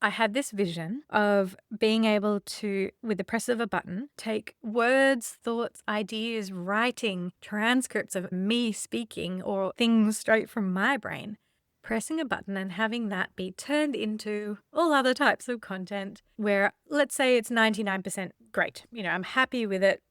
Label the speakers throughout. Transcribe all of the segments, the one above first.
Speaker 1: I had this vision of being able to, with the press of a button, take words, thoughts, ideas, writing, transcripts of me speaking or things straight from my brain, pressing a button and having that be turned into all other types of content where, let's say it's 99% great. I'm happy with it.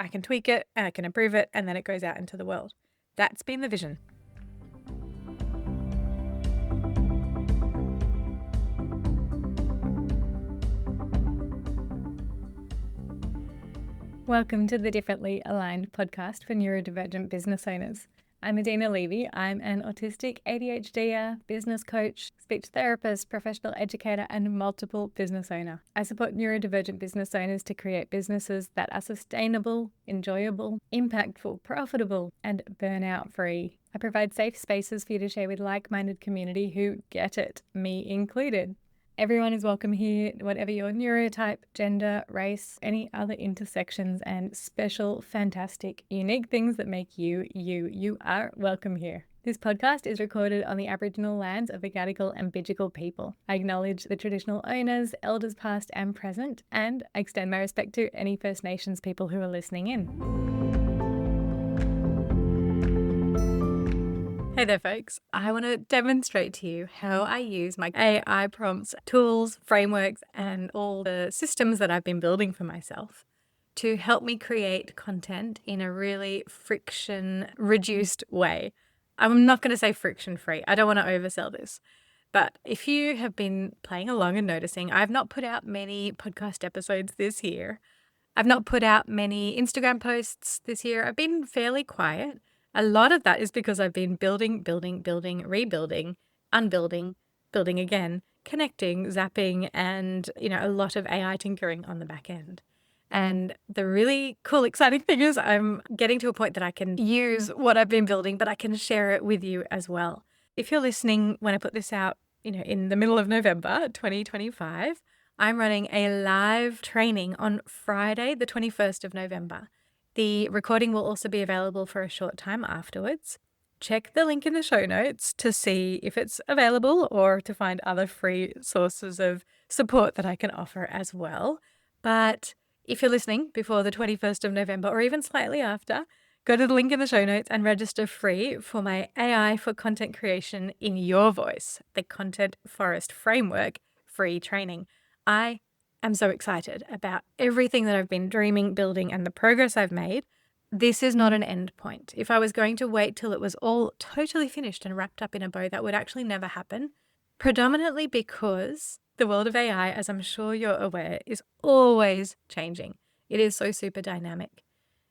Speaker 1: I can tweak it and I can improve it, and then it goes out into the world. That's been the vision. Welcome to the Differently Aligned podcast for neurodivergent business owners. I'm Adina Levy. I'm an autistic ADHDer, business coach, speech therapist, professional educator, and multiple business owner. I support neurodivergent business owners to create businesses that are sustainable, enjoyable, impactful, profitable, and burnout free. I provide safe spaces for you to share with like-minded community who get it, me included. Everyone is welcome here, whatever your neurotype, gender, race, any other intersections, and special, fantastic, unique things that make you, you are welcome here. This podcast is recorded on the Aboriginal lands of the Gadigal and Bidjigal people. I acknowledge the traditional owners, elders past and present, and I extend my respect to any First Nations people who are listening in. Hey there, folks. I want to demonstrate to you how I use my AI prompts, tools, frameworks, and all the systems that I've been building for myself to help me create content in a really friction-reduced way. I'm not going to say friction-free. I don't want to oversell this. But if you have been playing along and noticing, I've not put out many podcast episodes this year. I've not put out many Instagram posts this year. I've been fairly quiet. A lot of that is because I've been building, rebuilding, unbuilding, building again, connecting, zapping, and, a lot of AI tinkering on the back end. And the really cool, exciting thing is I'm getting to a point that I can use what I've been building, but I can share it with you as well. If you're listening when I put this out, in the middle of November 2025, I'm running a live training on Friday, the 21st of November. The recording will also be available for a short time afterwards. Check the link in the show notes to see if it's available or to find other free sources of support that I can offer as well. But if you're listening before the 21st of November or even slightly after, go to the link in the show notes and register free for my AI for content creation in your voice, the Content Forest Framework free training. I'm so excited about everything that I've been dreaming, building, and the progress I've made. This is not an end point. If I was going to wait till it was all totally finished and wrapped up in a bow, that would actually never happen. Predominantly because the world of AI, as I'm sure you're aware, is always changing. It is so super dynamic.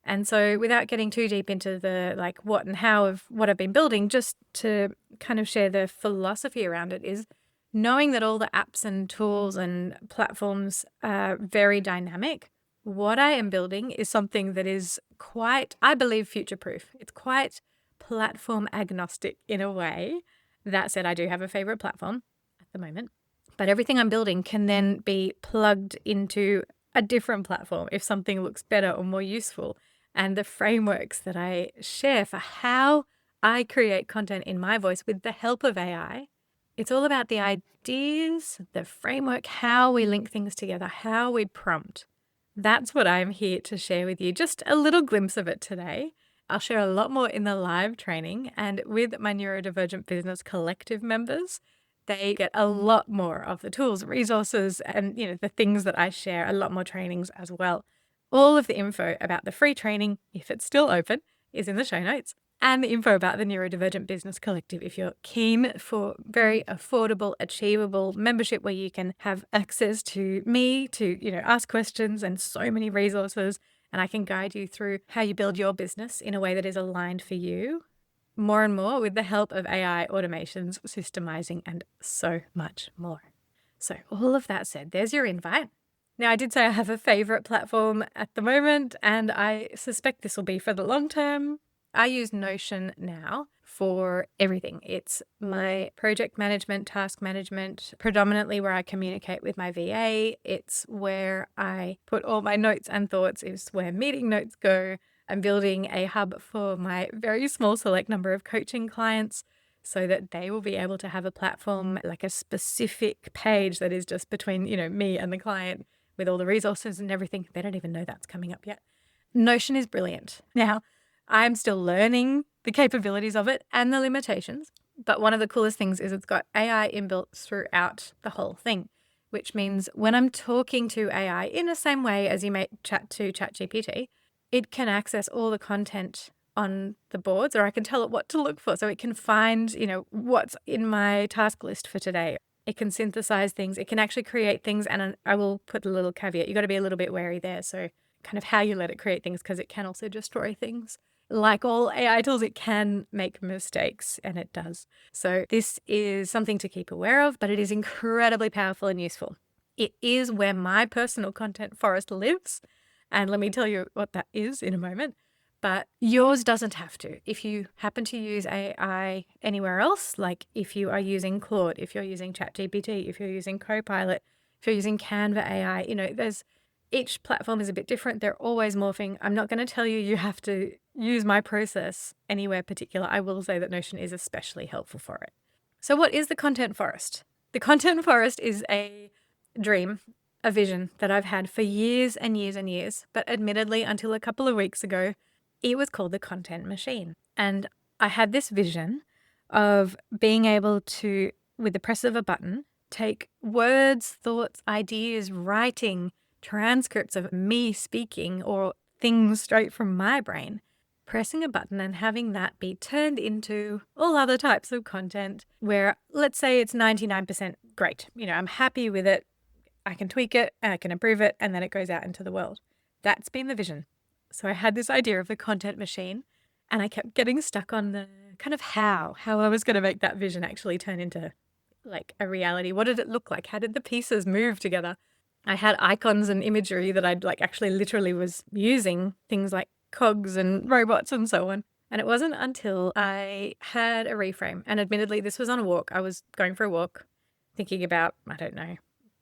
Speaker 1: And so without getting too deep into the what and how of what I've been building, just to kind of share the philosophy around it is knowing that all the apps and tools and platforms are very dynamic. What I am building is something that is quite, I believe, future-proof. It's quite platform agnostic in a way. That said, I do have a favorite platform at the moment, but everything I'm building can then be plugged into a different platform if something looks better or more useful. And the frameworks that I share for how I create content in my voice with the help of AI, it's all about the ideas, the framework, how we link things together, how we prompt. That's what I'm here to share with you. Just a little glimpse of it today. I'll share a lot more in the live training, and with my Neurodivergent Business Collective members, they get a lot more of the tools, resources, and the things that I share, a lot more trainings as well. All of the info about the free training, if it's still open, is in the show notes. And the info about the Neurodivergent Business Collective if you're keen for very affordable, achievable membership where you can have access to me to, ask questions and so many resources. And I can guide you through how you build your business in a way that is aligned for you. More and more with the help of AI, automations, systemizing, and so much more. So all of that said, there's your invite. Now, I did say I have a favorite platform at the moment, and I suspect this will be for the long term. I use Notion now for everything. It's my project management, task management, predominantly where I communicate with my VA. It's where I put all my notes and thoughts. It's where meeting notes go. I'm building a hub for my very small select number of coaching clients. so that they will be able to have a platform, like a specific page that is just between, me and the client with all the resources and everything. They don't even know that's coming up yet. Notion is brilliant. Now, I'm still learning the capabilities of it and the limitations, but one of the coolest things is it's got AI inbuilt throughout the whole thing, which means when I'm talking to AI in the same way as you may chat to ChatGPT, it can access all the content on the boards, or I can tell it what to look for. So it can find, what's in my task list for today. It can synthesize things. It can actually create things. And I will put a little caveat. You got to be a little bit wary there. So kind of how you let it create things, because it can also destroy things. Like all AI tools, it can make mistakes, and it does. So this is something to keep aware of, but it is incredibly powerful and useful. It is where my personal content forest lives. And let me tell you what that is in a moment. But yours doesn't have to. If you happen to use AI anywhere else, like if you are using Claude, if you're using ChatGPT, if you're using Copilot, if you're using Canva AI, each platform is a bit different. They're always morphing. I'm not going to tell you you have to use my process anywhere particular. I will say that Notion is especially helpful for it. So what is the content forest? The content forest is a dream, a vision that I've had for years and years and years, but admittedly until a couple of weeks ago, it was called the content machine. And I had this vision of being able to, with the press of a button, take words, thoughts, ideas, writing, transcripts of me speaking or things straight from my brain, pressing a button and having that be turned into all other types of content where, let's say it's 99% great. I'm happy with it. I can tweak it and I can improve it, and then it goes out into the world. That's been the vision. So I had this idea of the content machine, and I kept getting stuck on the kind of how I was going to make that vision actually turn into like a reality. What did it look like? How did the pieces move together? I had icons and imagery that I'd actually literally was using, things like cogs and robots and so on. And it wasn't until I had a reframe, and admittedly this was on a walk. I was going for a walk, thinking about, I don't know,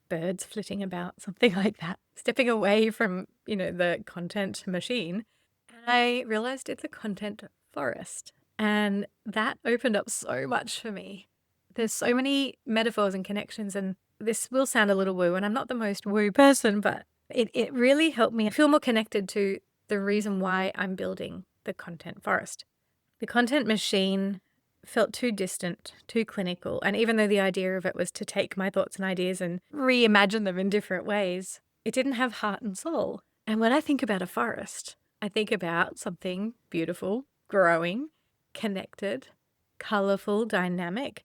Speaker 1: birds flitting about, something like that, stepping away from, the content machine. And I realized it's a content forest. And that opened up so much for me. There's so many metaphors and connections, and this will sound a little woo, and I'm not the most woo person, but it really helped me feel more connected to the reason why I'm building the content forest. The content machine felt too distant, too clinical. And even though the idea of it was to take my thoughts and ideas and reimagine them in different ways, it didn't have heart and soul. And when I think about a forest, I think about something beautiful, growing, connected, colorful, dynamic,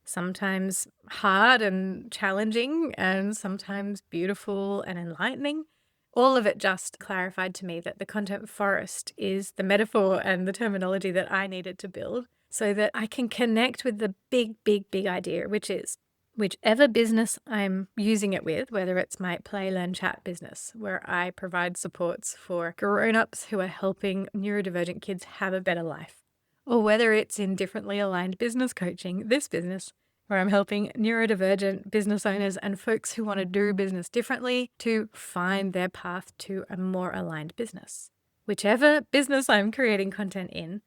Speaker 1: sometimes hard and challenging, and sometimes beautiful and enlightening. All of it just clarified to me that the content forest is the metaphor and the terminology that I needed to build, so that I can connect with the big, big, big idea, which is whichever business I'm using it with, whether it's my Play, Learn, Chat business, where I provide supports for grown-ups who are helping neurodivergent kids have a better life, or whether it's in differently aligned business coaching, this business, where I'm helping neurodivergent business owners and folks who want to do business differently to find their path to a more aligned business. Whichever business I'm creating content in,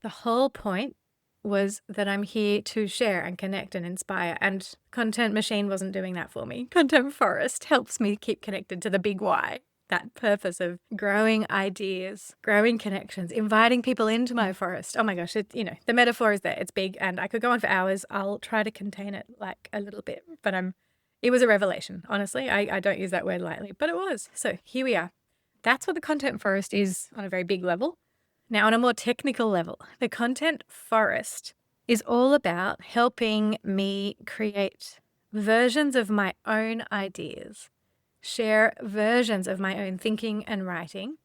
Speaker 1: the whole point was that I'm here to share and connect and inspire, and Content Machine wasn't doing that for me. Content Forest helps me keep connected to the big why, that purpose of growing ideas, growing connections, inviting people into my forest. Oh my gosh, the metaphor is there. It's big, and I could go on for hours. I'll try to contain it a little bit, but it was a revelation, honestly. I don't use that word lightly, but it was. So here we are. That's what the content forest is on a very big level. Now, on a more technical level, the content forest is all about helping me create versions of my own ideas, share versions of my own thinking and writing,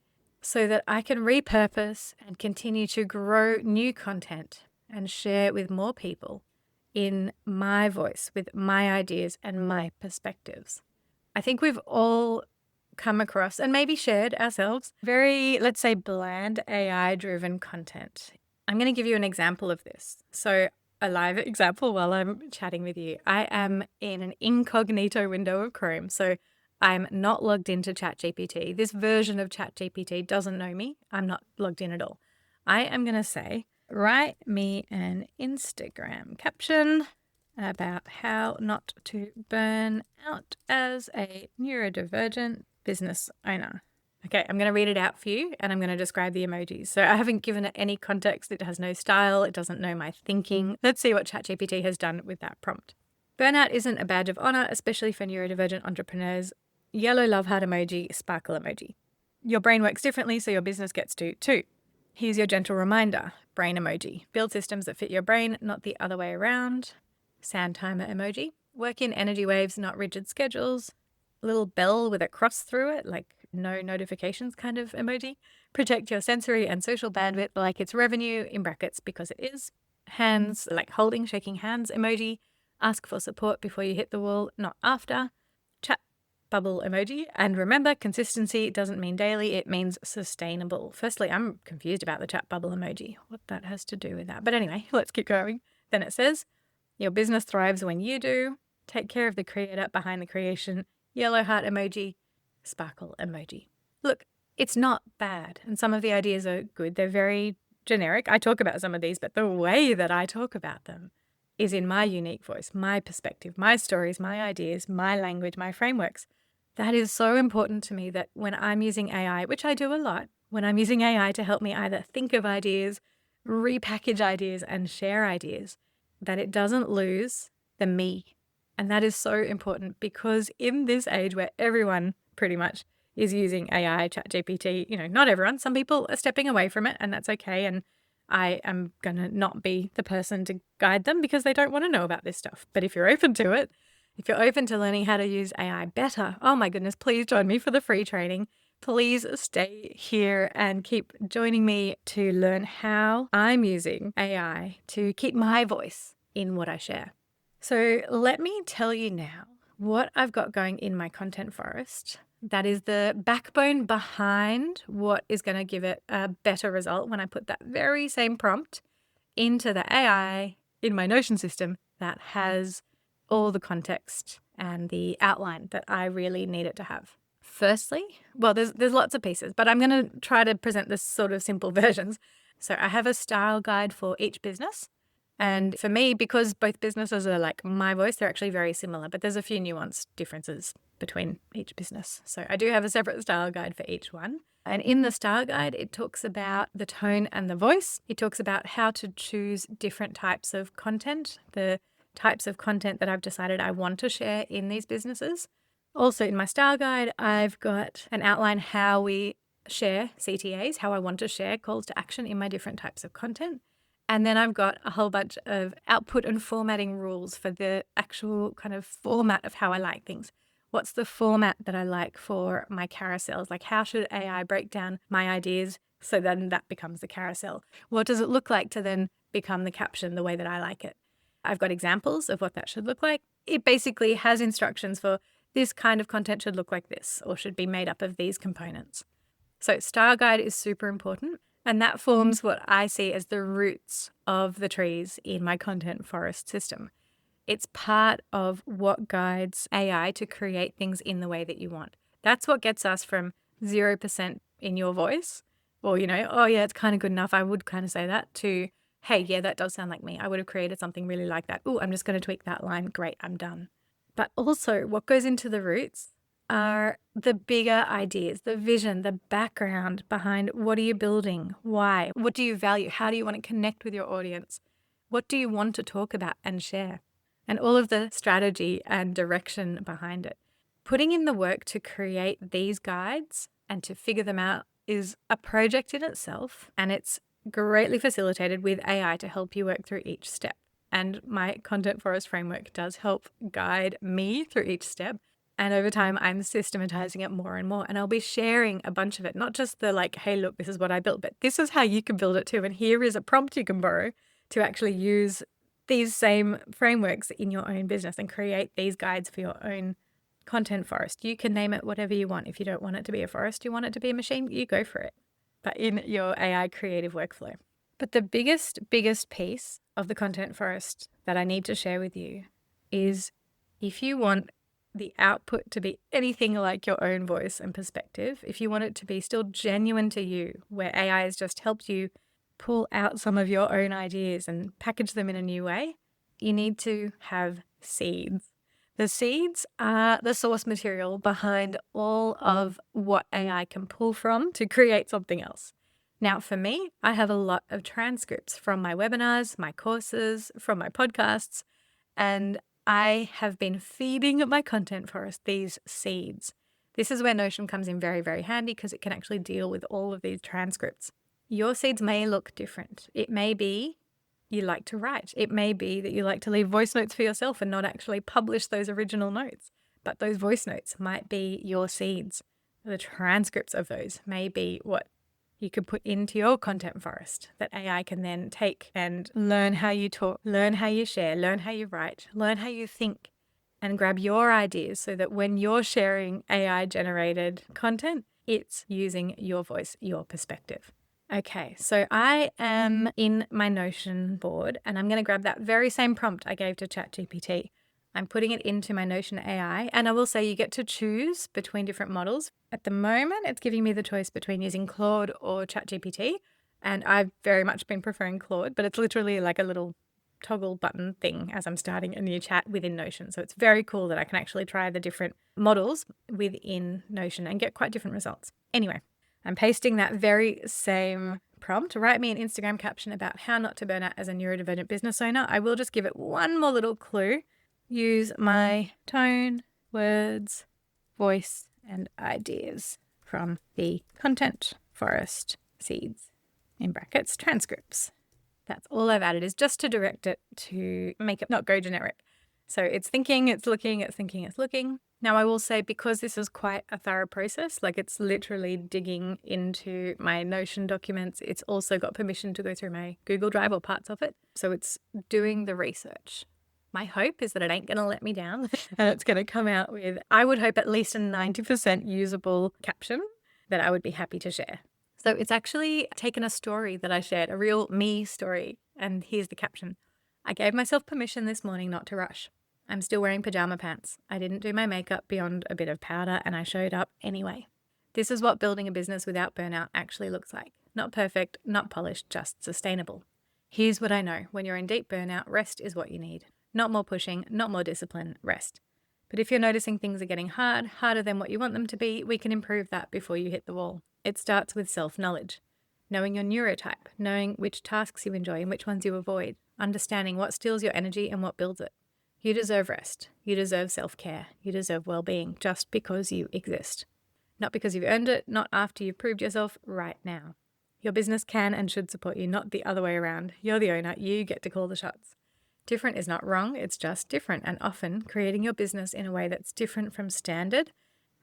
Speaker 1: so that I can repurpose and continue to grow new content and share with more people in my voice, with my ideas and my perspectives. I think we've all come across and maybe shared ourselves very, let's say, bland AI-driven content. I'm going to give you an example of this. So a live example while I'm chatting with you. I am in an incognito window of Chrome. So I'm not logged into ChatGPT. This version of ChatGPT doesn't know me. I'm not logged in at all. I am going to say, write me an Instagram caption about how not to burn out as a neurodivergent business owner. Okay, I'm going to read it out for you and I'm going to describe the emojis. So I haven't given it any context. It has no style. It doesn't know my thinking. Let's see what ChatGPT has done with that prompt. Burnout isn't a badge of honor, especially for neurodivergent entrepreneurs. Yellow love heart emoji, sparkle emoji. Your brain works differently, so your business gets to too. Here's your gentle reminder, brain emoji. Build systems that fit your brain, not the other way around. Sand timer emoji. Work in energy waves, not rigid schedules. Little bell with a cross through it, like no notifications kind of emoji. Protect your sensory and social bandwidth like it's revenue, in brackets, because it is. Hands, like holding, shaking hands emoji. Ask for support before you hit the wall, not after. Chat bubble emoji. And remember, consistency doesn't mean daily, it means sustainable. Firstly, I'm confused about the chat bubble emoji, what that has to do with that. But anyway, let's keep going. Then it says, your business thrives when you do. Take care of the creator behind the creation. Yellow heart emoji, sparkle emoji. Look, it's not bad. And some of the ideas are good. They're very generic. I talk about some of these, but the way that I talk about them is in my unique voice, my perspective, my stories, my ideas, my language, my frameworks. That is so important to me that when I'm using AI, which I do a lot, when I'm using AI to help me either think of ideas, repackage ideas, and share ideas, that it doesn't lose the me. And that is so important because in this age where everyone pretty much is using AI, ChatGPT, not everyone, some people are stepping away from it and that's okay. And I am going to not be the person to guide them because they don't want to know about this stuff. But if you're open to it, if you're open to learning how to use AI better, oh my goodness, please join me for the free training. Please stay here and keep joining me to learn how I'm using AI to keep my voice in what I share. So let me tell you now what I've got going in my content forest. That is the backbone behind what is going to give it a better result when I put that very same prompt into the AI in my Notion system that has all the context and the outline that I really need it to have. Firstly, well, there's lots of pieces, but I'm going to try to present this sort of simple versions. So I have a style guide for each business. And for me, because both businesses are like my voice, they're actually very similar, but there's a few nuanced differences between each business. So I do have a separate style guide for each one. And in the style guide, it talks about the tone and the voice. It talks about how to choose different types of content, the types of content that I've decided I want to share in these businesses. Also in my style guide, I've got an outline how we share CTAs, how I want to share calls to action in my different types of content. And then I've got a whole bunch of output and formatting rules for the actual kind of format of how I like things. What's the format that I like for my carousels? Like how should AI break down my ideas so then that becomes the carousel? What does it look like to then become the caption the way that I like it? I've got examples of what that should look like. It basically has instructions for this kind of content should look like this or should be made up of these components. So style guide is super important. And that forms what I see as the roots of the trees in my content forest system. It's part of what guides AI to create things in the way that you want. That's what gets us from 0% in your voice, or, oh yeah, it's kind of good enough. I would kind of say that, to, hey, yeah, that does sound like me. I would have created something really like that. Oh, I'm just going to tweak that line. Great, I'm done. But also what goes into the roots are the bigger ideas, the vision, the background behind what are you building? Why? What do you value? How do you want to connect with your audience? What do you want to talk about and share? And all of the strategy and direction behind it. Putting in the work to create these guides and to figure them out is a project in itself, and it's greatly facilitated with AI to help you work through each step. And my Content Forest framework does help guide me through each step. And over time, I'm systematizing it more and more. And I'll be sharing a bunch of it, not just the like, hey, look, this is what I built, but this is how you can build it too. And here is a prompt you can borrow to actually use these same frameworks in your own business and create these guides for your own content forest. You can name it whatever you want. If you don't want it to be a forest, you want it to be a machine, you go for it, but in your AI creative workflow. But the biggest piece of the content forest that I need to share with you is if you want the output to be anything like your own voice and perspective, if you want it to be still genuine to you, where AI has just helped you pull out some of your own ideas and package them in a new way, you need to have seeds. The seeds are the source material behind all of what AI can pull from to create something else. Now, for me, I have a lot of transcripts from my webinars, my courses, from my podcasts, and I have been feeding my content forest these seeds. This is where Notion comes in very, very handy because it can actually deal with all of these transcripts. Your seeds may look different. It may be you like to write. It may be that you like to leave voice notes for yourself and not actually publish those original notes. But those voice notes might be your seeds. The transcripts of those may be what you could put into your content forest that AI can then take and learn how you talk, learn how you share, learn how you write, learn how you think, and grab your ideas so that when you're sharing AI-generated content, it's using your voice, your perspective. Okay, so I am in my Notion board and I'm going to grab that very same prompt I gave to ChatGPT. I'm putting it into my Notion AI, and I will say you get to choose between different models. At the moment, it's giving me the choice between using Claude or ChatGPT, and I've very much been preferring Claude, but it's literally like a little toggle button thing as I'm starting a new chat within Notion. So it's very cool that I can actually try the different models within Notion and get quite different results. Anyway, I'm pasting that very same prompt. Write me an Instagram caption about how not to burn out as a neurodivergent business owner. I will just give it one more little clue. Use my tone, words, voice, and ideas from the content forest seeds, in brackets, transcripts. That's all I've added, is just to direct it to make it not go generic. So it's thinking, it's looking, it's thinking, it's looking. Now I will say, because this is quite a thorough process, like it's literally digging into my Notion documents, it's also got permission to go through my Google Drive or parts of it. So it's doing the research. My hope is that it ain't going to let me down and it's going to come out with, I would hope, at least a 90% usable caption that I would be happy to share. So it's actually taken a story that I shared, a real me story, and here's the caption. I gave myself permission this morning not to rush. I'm still wearing pajama pants. I didn't do my makeup beyond a bit of powder and I showed up anyway. This is what building a business without burnout actually looks like. Not perfect, not polished, just sustainable. Here's what I know. When you're in deep burnout, rest is what you need. Not more pushing, not more discipline, rest. But if you're noticing things are getting harder than what you want them to be, we can improve that before you hit the wall. It starts with self-knowledge. Knowing your neurotype, knowing which tasks you enjoy and which ones you avoid, understanding what steals your energy and what builds it. You deserve rest. You deserve self-care. You deserve well-being just because you exist. Not because you've earned it, not after you've proved yourself, right now. Your business can and should support you, not the other way around. You're the owner. You get to call the shots. Different is not wrong, it's just different, and often creating your business in a way that's different from standard,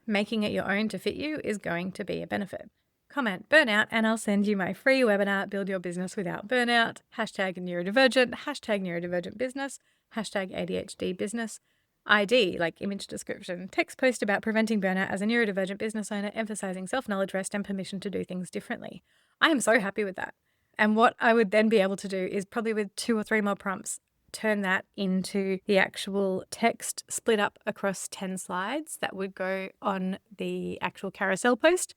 Speaker 1: making it your own to fit you, is going to be a benefit. Comment burnout and I'll send you my free webinar, Build Your Business Without Burnout, #neurodivergent, #neurodivergent business, #ADHD business, ID, like image description, text post about preventing burnout as a neurodivergent business owner, emphasizing self-knowledge, rest, and permission to do things differently. I am so happy with that. And what I would then be able to do is, probably with 2 or 3 more prompts, turn that into the actual text split up across 10 slides that would go on the actual carousel post.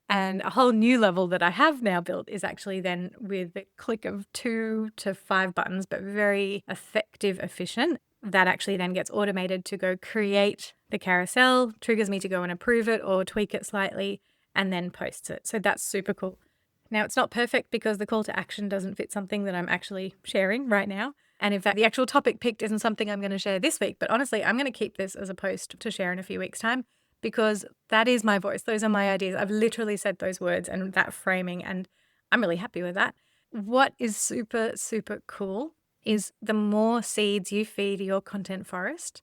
Speaker 1: And a whole new level that I have now built is actually then, with the click of 2 to 5 buttons, but very effective, efficient, that actually then gets automated to go create the carousel, triggers me to go and approve it or tweak it slightly, and then posts it. So that's super cool. Now, it's not perfect because the call to action doesn't fit something that I'm actually sharing right now. And in fact, the actual topic picked isn't something I'm going to share this week. But honestly, I'm going to keep this as a post to share in a few weeks' time, because that is my voice. Those are my ideas. I've literally said those words and that framing, and I'm really happy with that. What is super, super cool is the more seeds you feed your content forest,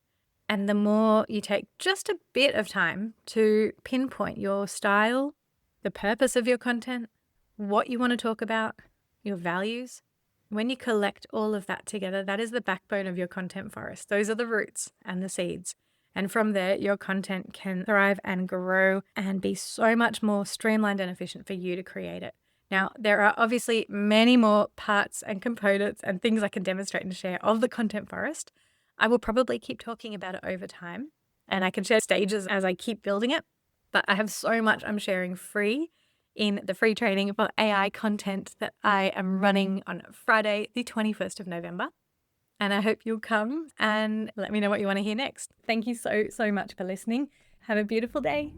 Speaker 1: and the more you take just a bit of time to pinpoint your style, the purpose of your content, what you want to talk about, your values. When you collect all of that together, that is the backbone of your content forest. Those are the roots and the seeds. And from there, your content can thrive and grow and be so much more streamlined and efficient for you to create it. Now, there are obviously many more parts and components and things I can demonstrate and share of the content forest. I will probably keep talking about it over time, and I can share stages as I keep building it. But I have so much I'm sharing free in the free training for AI content that I am running on Friday, the 21st of November. And I hope you'll come and let me know what you want to hear next. Thank you so much for listening. Have a beautiful day.